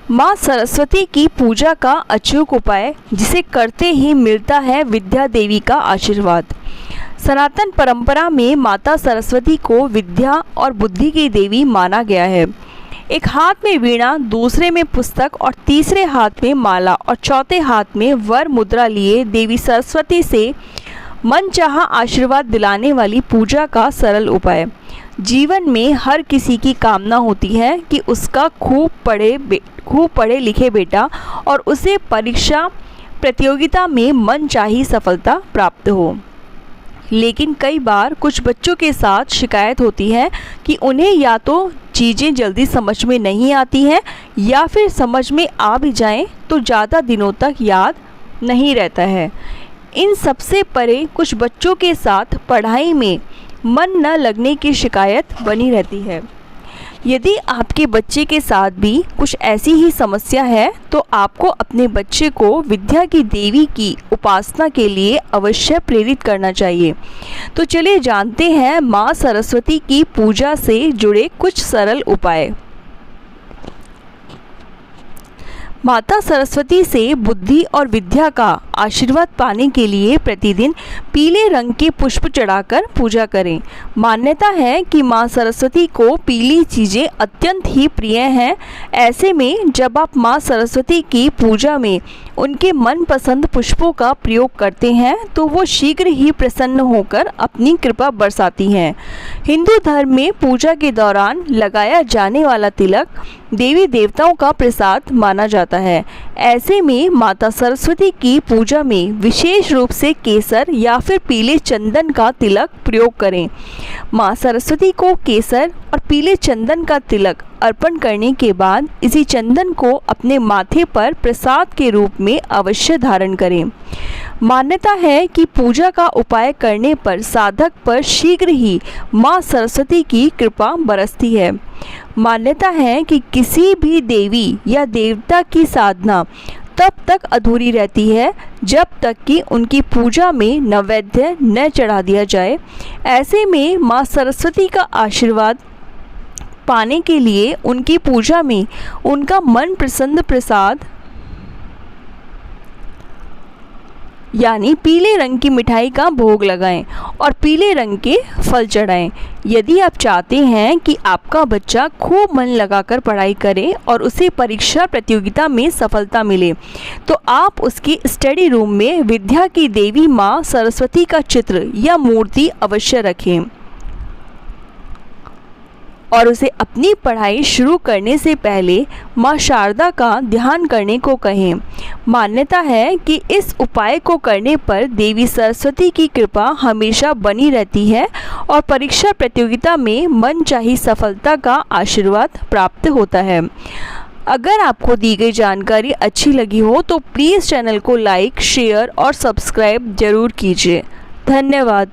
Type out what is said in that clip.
माँ सरस्वती की पूजा का अचूक उपाय, जिसे करते ही मिलता है विद्या देवी का आशीर्वाद। सनातन परंपरा में माता सरस्वती को विद्या और बुद्धि की देवी माना गया है। एक हाथ में वीणा, दूसरे में पुस्तक और तीसरे हाथ में माला और चौथे हाथ में वर मुद्रा लिए देवी सरस्वती से मनचाहा आशीर्वाद दिलाने वाली पूजा का सरल उपाय। जीवन में हर किसी की कामना होती है कि उसका खूब पढ़े लिखे बेटा और उसे परीक्षा प्रतियोगिता में मनचाही सफलता प्राप्त हो। लेकिन कई बार कुछ बच्चों के साथ शिकायत होती है कि उन्हें या तो चीज़ें जल्दी समझ में नहीं आती हैं या फिर समझ में आ भी जाएं तो ज़्यादा दिनों तक याद नहीं रहता है। इन सबसे परे कुछ बच्चों के साथ पढ़ाई में मन न लगने की शिकायत बनी रहती है। यदि आपके बच्चे के साथ भी कुछ ऐसी ही समस्या है तो आपको अपने बच्चे को विद्या की देवी की उपासना के लिए अवश्य प्रेरित करना चाहिए। तो चलिए जानते हैं माँ सरस्वती की पूजा से जुड़े कुछ सरल उपाय। माता सरस्वती से बुद्धि और विद्या का आशीर्वाद पाने के लिए प्रतिदिन पीले रंग के पुष्प चढ़ाकर पूजा करें। मान्यता है कि माँ सरस्वती को पीली चीज़ें अत्यंत ही प्रिय हैं। ऐसे में जब आप माँ सरस्वती की पूजा में उनके मनपसंद पुष्पों का प्रयोग करते हैं तो वो शीघ्र ही प्रसन्न होकर अपनी कृपा बरसाती हैं। हिंदू धर्म में पूजा के दौरान लगाया जाने वाला तिलक देवी देवताओं का प्रसाद माना जाता है। ऐसे में माता सरस्वती की पूजा में विशेष रूप से केसर या फिर पीले चंदन का तिलक प्रयोग करें। माँ सरस्वती को केसर और पीले चंदन का तिलक अर्पण करने के बाद इसी चंदन को अपने माथे पर प्रसाद के रूप में अवश्य धारण करें। मान्यता है कि पूजा का उपाय करने पर साधक पर शीघ्र ही माँ सरस्वती की कृपा बरसती है। मान्यता है कि किसी भी देवी या देवता की साधना तब तक अधूरी रहती है जब तक कि उनकी पूजा में नैवेद्य न चढ़ा दिया जाए। ऐसे में माँ सरस्वती का आशीर्वाद पाने के लिए उनकी पूजा में उनका मन प्रसन्न प्रसाद यानी पीले रंग की मिठाई का भोग लगाएं और पीले रंग के फल चढ़ाएं। यदि आप चाहते हैं कि आपका बच्चा खूब मन लगाकर पढ़ाई करे और उसे परीक्षा प्रतियोगिता में सफलता मिले तो आप उसके स्टडी रूम में विद्या की देवी माँ सरस्वती का चित्र या मूर्ति अवश्य रखें और उसे अपनी पढ़ाई शुरू करने से पहले माँ शारदा का ध्यान करने को कहें। मान्यता है कि इस उपाय को करने पर देवी सरस्वती की कृपा हमेशा बनी रहती है और परीक्षा प्रतियोगिता में मनचाही सफलता का आशीर्वाद प्राप्त होता है। अगर आपको दी गई जानकारी अच्छी लगी हो तो प्लीज़ चैनल को लाइक, शेयर और सब्सक्राइब जरूर कीजिए। धन्यवाद।